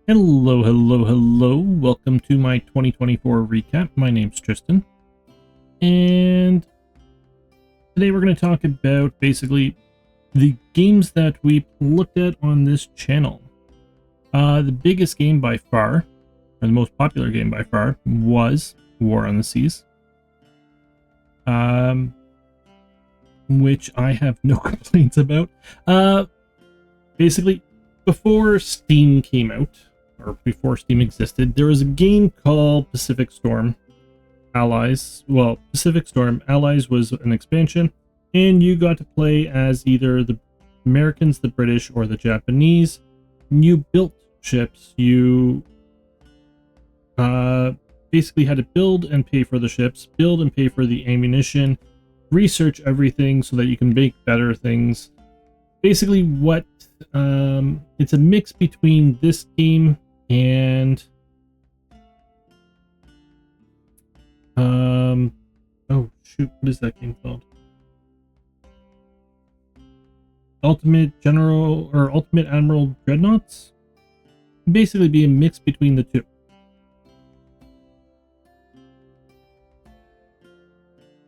Hello, hello, hello. Welcome to my 2024 recap. My name's Tristan. And today we're going to talk about basically the games that we looked at on this channel. The biggest game by far, or the most popular game by far, was War on the Seas. Which I have no complaints about. Basically, before Steam came out, or before Steam existed, there was a game called Pacific Storm Allies. Well, Pacific Storm Allies was an expansion, and you got to play as either the Americans, the British, or the Japanese. You built ships. You basically had to build and pay for the ships, build and pay for the ammunition, research everything so that you can make better things. Basically, what it's a mix between this game and oh shoot, what is that game called? Ultimate General or Ultimate Admiral Dreadnoughts? Basically be a mix between the two.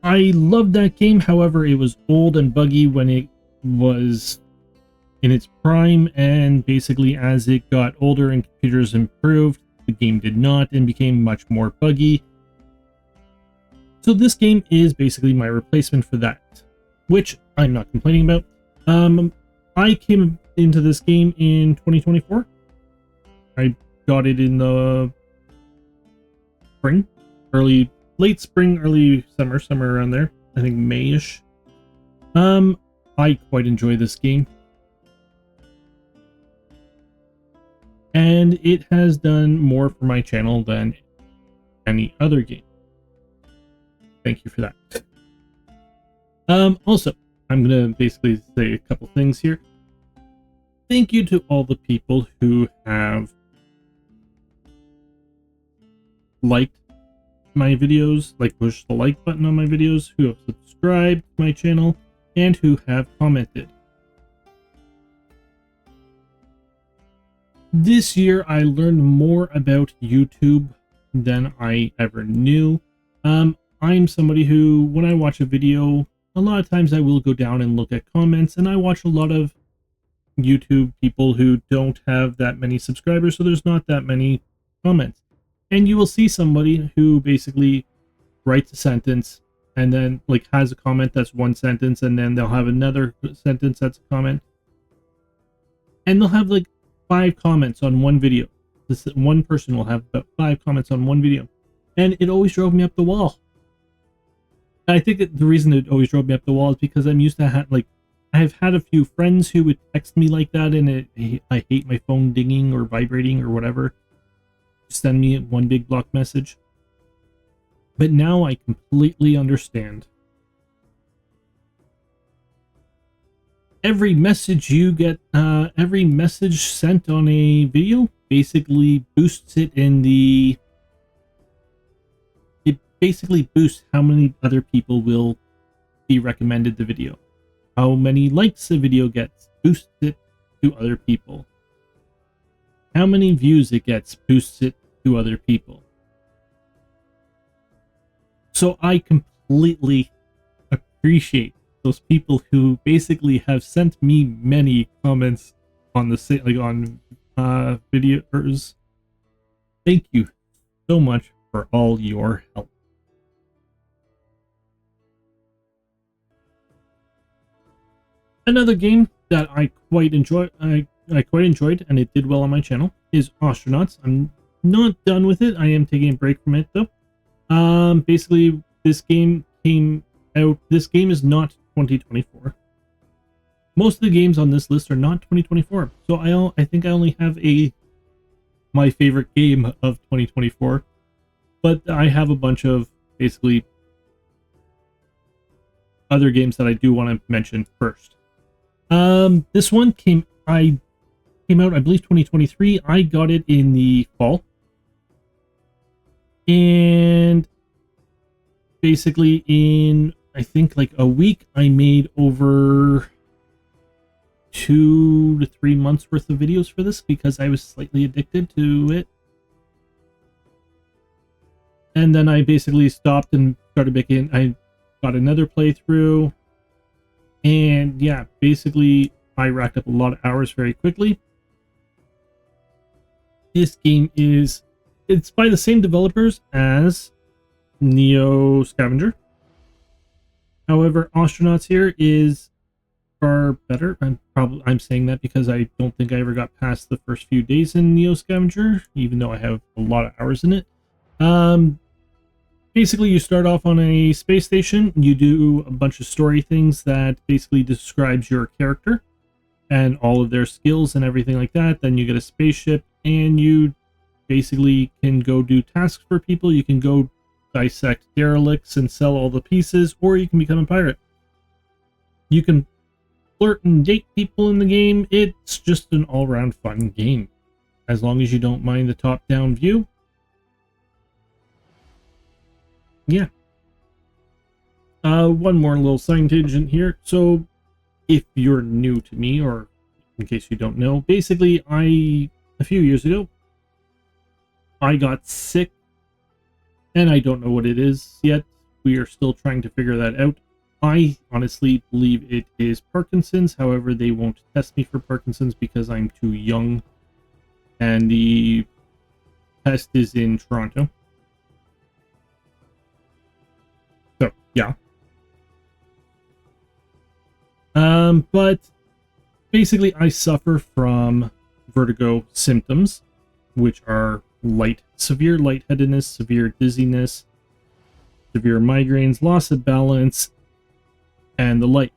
I loved that game, however, it was old and buggy when it was in its prime, and basically as it got older and computers improved, the game did not and became much more buggy. So this game is basically my replacement for that, which I'm not complaining about. I came into this game in 2024. I got it in the spring, late spring, early summer, somewhere around there. I think May-ish. I quite enjoy this game. And it has done more for my channel than any other game. Thank you for that. Also, I'm going to basically say a couple things here. Thank you to all the people who have liked my videos, like push the like button on my videos, who have subscribed to my channel, and who have commented. This year, I learned more about YouTube than I ever knew. I'm somebody who, when I watch a video, a lot of times I will go down and look at comments, and I watch a lot of YouTube people who don't have that many subscribers, so there's not that many comments. And you will see somebody who basically writes a sentence and then like has a comment that's one sentence, and then they'll have another sentence that's a comment. And they'll have like 5 comments on one video. This one person will have about 5 comments on one video. And it always drove me up the wall. I think that the reason it always drove me up the wall is because I'm used to I've had a few friends who would text me like that, and I hate my phone dinging or vibrating or whatever. Send me one big block message. But now I completely understand. Every message you get, every message sent on a video basically boosts it in the... It basically boosts how many other people will be recommended the video. How many likes a video gets boosts it to other people. How many views it gets boosts it to other people. So I completely appreciate those people who basically have sent me many comments on the on videos. Thank you so much for all your help. Another game that I quite enjoyed, and it did well on my channel, is Austronauts. I'm not done with it. I am taking a break from it though. Basically, this game came out. This game is not 2024. Most of the games on this list are not 2024. So I think I only have my favorite game of 2024, but I have a bunch of basically other games that I do want to mention first. This one came out, I believe, 2023. I got it in the fall. And basically in, I think, like a week, I made over 2 to 3 months worth of videos for this because I was slightly addicted to it. And then I basically stopped and started making, I got another playthrough. And yeah, basically I racked up a lot of hours very quickly. This game it's by the same developers as Neo Scavenger. However, Astronauts here is far better. I'm saying that because I don't think I ever got past the first few days in Neo Scavenger, even though I have a lot of hours in it. Basically, you start off on a space station. You do a bunch of story things that basically describes your character and all of their skills and everything like that. Then you get a spaceship, and you basically can go do tasks for people. You can go dissect derelicts and sell all the pieces, or you can become a pirate. You can flirt and date people in the game. It's just an all-around fun game, as long as you don't mind the top-down view. Yeah. One more little side tangent here. So, if you're new to me, or in case you don't know, basically, a few years ago, I got sick, and I don't know what it is yet. We are still trying to figure that out. I honestly believe it is Parkinson's. However, they won't test me for Parkinson's because I'm too young, and the test is in Toronto. So, yeah. But basically I suffer from vertigo symptoms, which are severe lightheadedness, severe dizziness, severe migraines, loss of balance, and the like.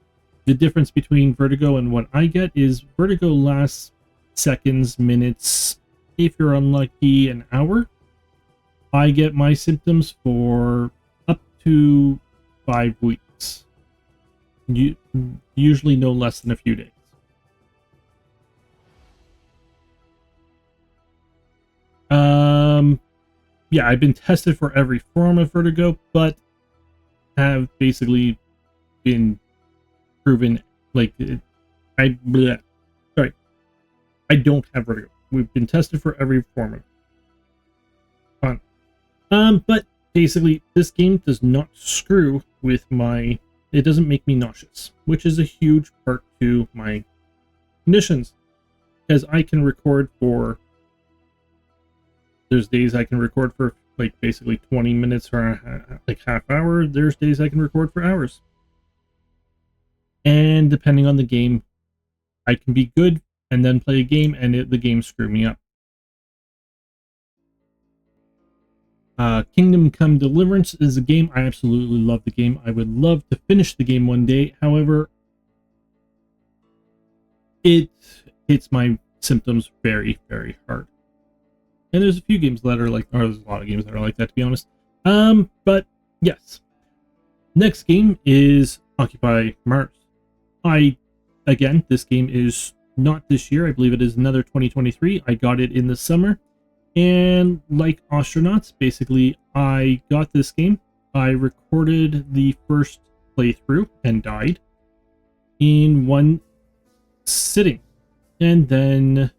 The difference between vertigo and what I get is vertigo lasts seconds, minutes, if you're unlucky, an hour. I get my symptoms for up to 5 weeks. Usually no less than a few days. Yeah, I've been tested for every form of vertigo, but have basically been proven like I don't have vertigo. We've been tested for every form of fun. But basically this game does not screw with it doesn't make me nauseous, which is a huge part to my conditions, because I can record for, there's days I can record for like basically 20 minutes or like half hour. There's days I can record for hours. And depending on the game, I can be good and then play a game and the game screw me up. Kingdom Come Deliverance is a game. I absolutely love the game. I would love to finish the game one day. However, it hits my symptoms very, very hard. And there's a few games that are like, or there's a lot of games that are like that, to be honest. But yes. Next game is Occupy Mars. Again, this game is not this year. I believe it is another 2023. I got it in the summer. And like Astronauts, basically, I got this game. I recorded the first playthrough and died in one sitting. And then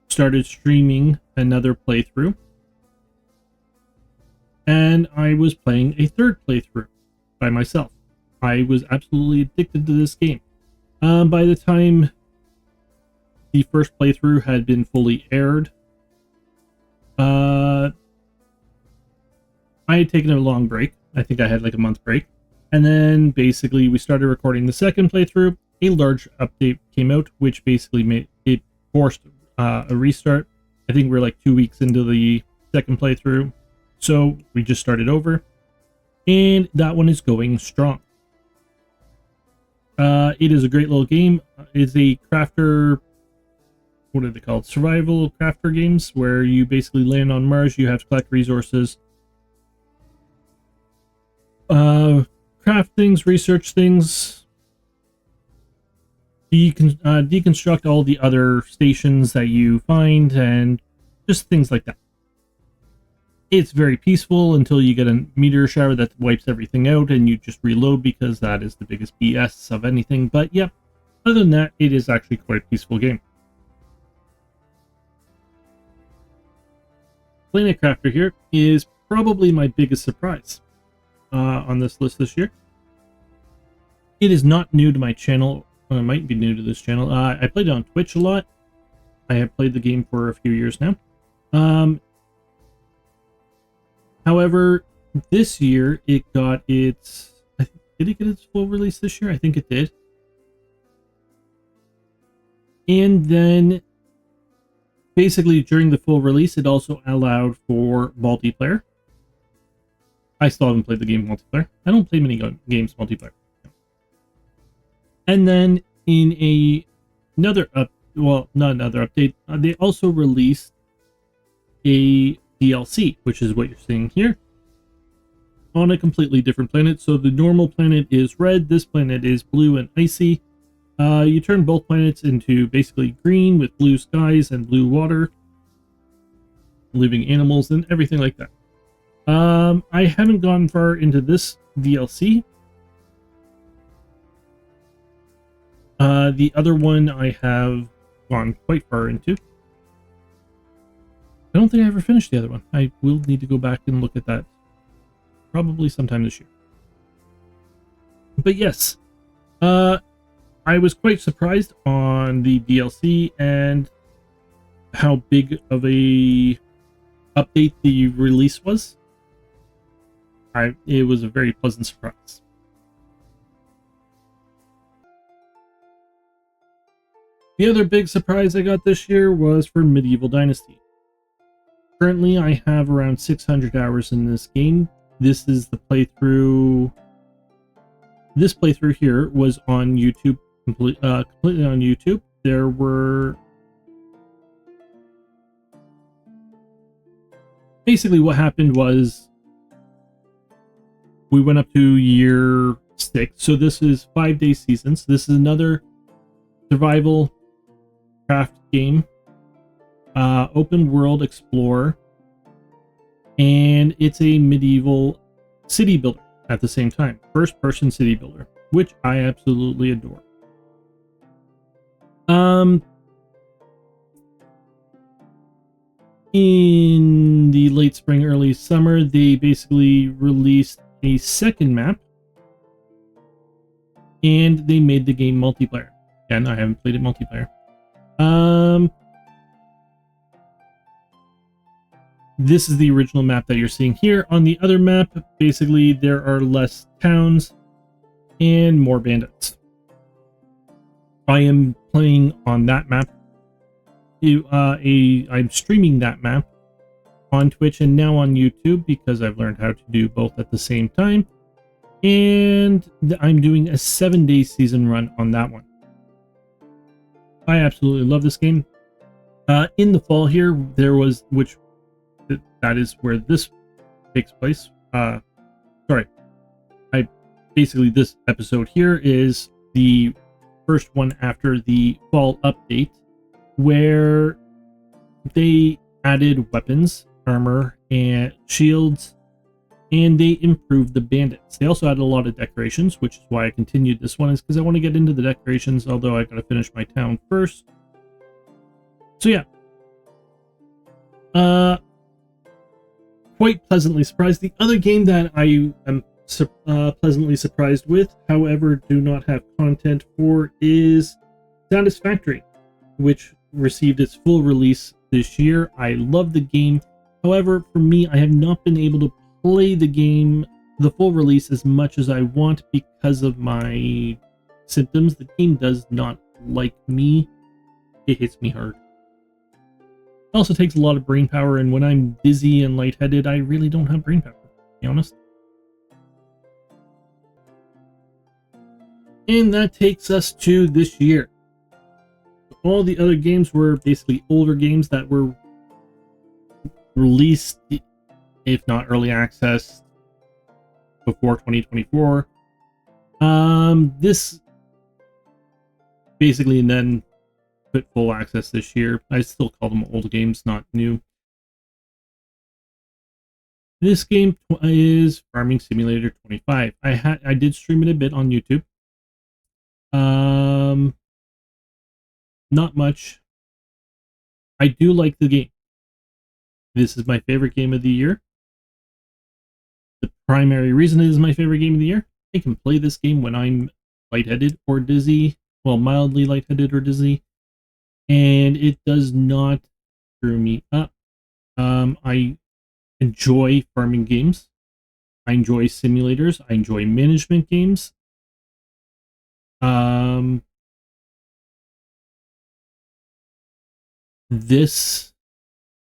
started streaming another playthrough. And I was playing a third playthrough by myself. I was absolutely addicted to this game. By the time the first playthrough had been fully aired, I had taken a long break. I think I had like a month break. And then basically we started recording the second playthrough. A large update came out, which basically forced a restart. I think we're like 2 weeks into the second playthrough. So we just started over. And that one is going strong. It is a great little game. It's a crafter, what are they called? Survival crafter games, where you basically land on Mars, you have to collect resources, craft things, research things, deconstruct all the other stations that you find, and just things like that. It's very peaceful until you get a meteor shower that wipes everything out and you just reload, because that is the biggest BS of anything. But yep, Other than that, it is actually quite a peaceful game. Planet Crafter here is probably my biggest surprise on this list this year. It is not new to my channel. Well, it might be new to this channel. I played it on Twitch a lot. I have played the game for a few years now. However, this year it got its... Did it get its full release this year? I think it did. And then, basically, during the full release, it also allowed for multiplayer. I still haven't played the game multiplayer. I don't play many games multiplayer. And then, in not another update, they also released a DLC, which is what you're seeing here, on a completely different planet. So the normal planet is red, this planet is blue and icy. You turn both planets into basically green with blue skies and blue water, living animals and everything like that. I haven't gone far into this DLC. The other one I have gone quite far into. I don't think I ever finished the other one. I will need to go back and look at that probably sometime this year. But yes, I was quite surprised on the DLC and how big of a update the release was. It was a very pleasant surprise. The other big surprise I got this year was for Medieval Dynasty. Currently, I have around 600 hours in this game. This is the playthrough. This playthrough here was on YouTube, completely on YouTube. There were... Basically, what happened was we went up to year 6. So this is 5-day seasons. This is another survival craft game, open world explorer, and it's a medieval city builder at the same time, first person city builder, which I absolutely adore. In the late spring, early summer, they basically released a second map, and they made the game multiplayer. Again, I haven't played it multiplayer. This is the original map that you're seeing here. On the other map, basically, there are less towns and more bandits. I am playing on that map. I'm streaming that map on Twitch and now on YouTube because I've learned how to do both at the same time. And I'm doing a 7-day season run on that one. I absolutely love this game. In the fall here, there was, that is where this takes place. Basically this episode here is the first one after the fall update, where they added weapons, armor, and shields, and they improved the bandits. They also added a lot of decorations, which is why I continued this one, is because I want to get into the decorations, although I gotta finish my town first. So yeah. Quite pleasantly surprised. The other game that I am pleasantly surprised with, however, do not have content for, is Satisfactory, which received its full release this year. I love the game. However, for me, I have not been able to play the game, the full release, as much as I want because of my symptoms. The game does not like me. It hits me hard. It also takes a lot of brain power, and when I'm dizzy and lightheaded, I really don't have brain power, to be honest. And that takes us to this year. All the other games were basically older games that were released, if not early access, before 2024. This basically, and then put full access this year. I still call them old games, not new. This game is Farming Simulator 25. I did stream it a bit on YouTube. not much. I do like the game. This is my favorite game of the year. The primary reason it is my favorite game of the year, I can play this game when I'm lightheaded or dizzy, well, mildly lightheaded or dizzy, and it does not screw me up. I enjoy farming games. I enjoy simulators. I enjoy management games. This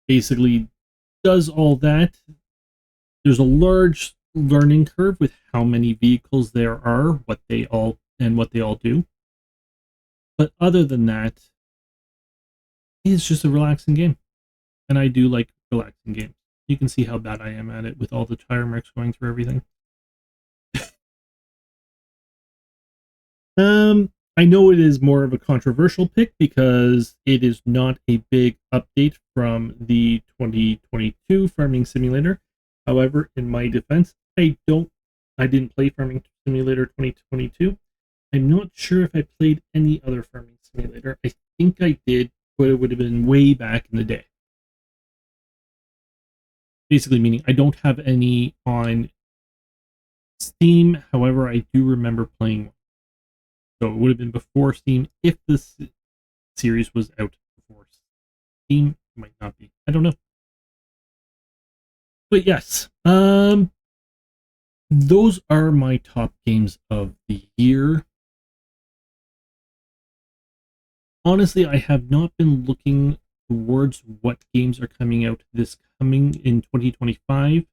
basically does all that. There's a large learning curve with how many vehicles there are, what they all do. But other than that, it's just a relaxing game. And I do like relaxing games. You can see how bad I am at it with all the tire marks going through everything. I know it is more of a controversial pick because it is not a big update from the 2022 Farming Simulator. However, in my defense, I didn't play Farming Simulator 2022. I'm not sure if I played any other Farming Simulator. I think I did, but it would have been way back in the day. Basically meaning I don't have any on Steam. However, I do remember playing one. So it would have been before Steam if this series was out before Steam. It might not be. I don't know. But yes, those are my top games of the year. Honestly, I have not been looking towards what games are coming out coming in 2025.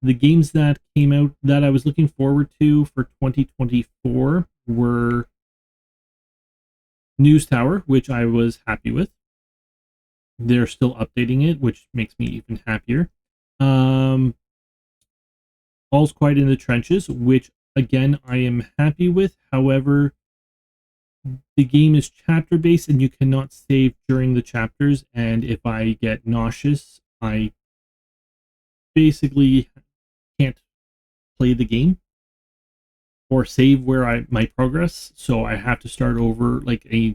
The games that came out that I was looking forward to for 2024 were News Tower, which I was happy with. They're still updating it, which makes me even happier. All's Quiet in the Trenches, which again I am happy with. However, the game is chapter based and you cannot save during the chapters, and if I get nauseous, I basically can't play the game or save where my progress, so I have to start over like a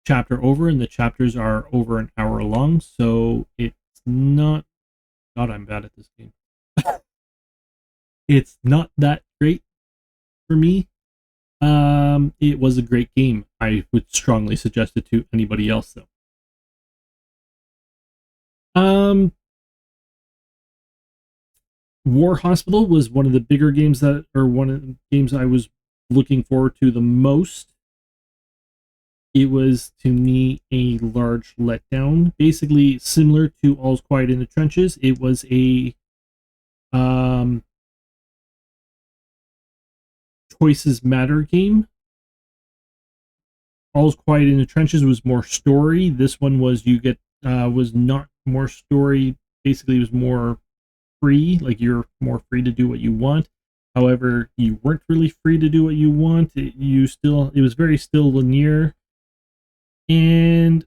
chapter over, and the chapters are over an hour long, so it's not. God, I'm bad at this game. It's not that great for me. It was a great game. I would strongly suggest it to anybody else, though. War Hospital was one of the bigger games one of the games I was looking forward to the most. It was, to me, a large letdown. Basically, similar to All's Quiet in the Trenches, it was a choices matter game. All's Quiet in the Trenches was more story. This one was was not more story. Basically, it was more free. Like you're more free to do what you want. However, you weren't really free to do what you want. It was very still linear, and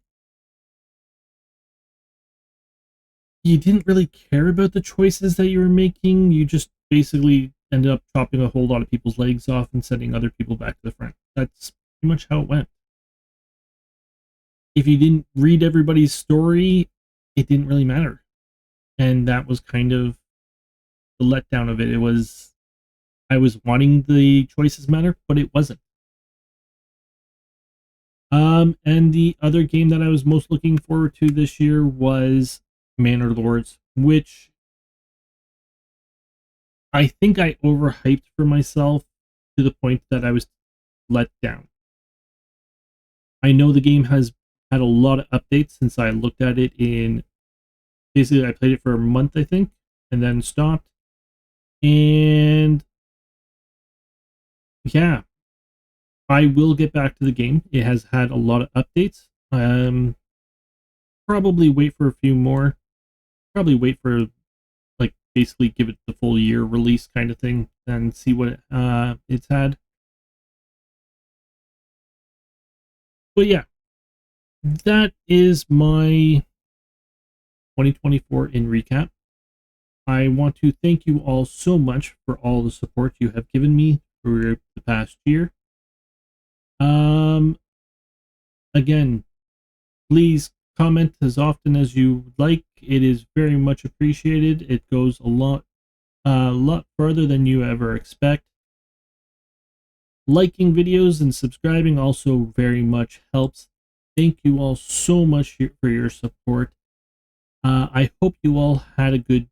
you didn't really care about the choices that you were making. You just basically ended up chopping a whole lot of people's legs off and sending other people back to the front. That's pretty much how it went. If you didn't read everybody's story, it didn't really matter. And that was kind of the letdown of it. I was wanting the choices matter, but it wasn't. And the other game that I was most looking forward to this year was Manor Lords, which I think I overhyped for myself to the point that I was let down. I know the game has had a lot of updates since I looked at it basically I played it for a month, I think, and then stopped. And yeah, I will get back to the game. It has had a lot of updates. Probably wait for a few more. Probably wait for like basically give it the full year release kind of thing and see what it's had. But yeah, that is my 2024 in recap. I want to thank you all so much for all the support you have given me for the past year. Again, please comment as often as you like. It is very much appreciated. It goes a lot further than you ever expect. Liking videos and subscribing also very much helps. Thank you all so much for your support. I hope you all had a good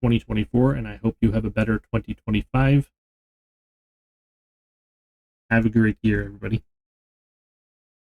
2024, and I hope you have a better 2025. Have a great year, everybody.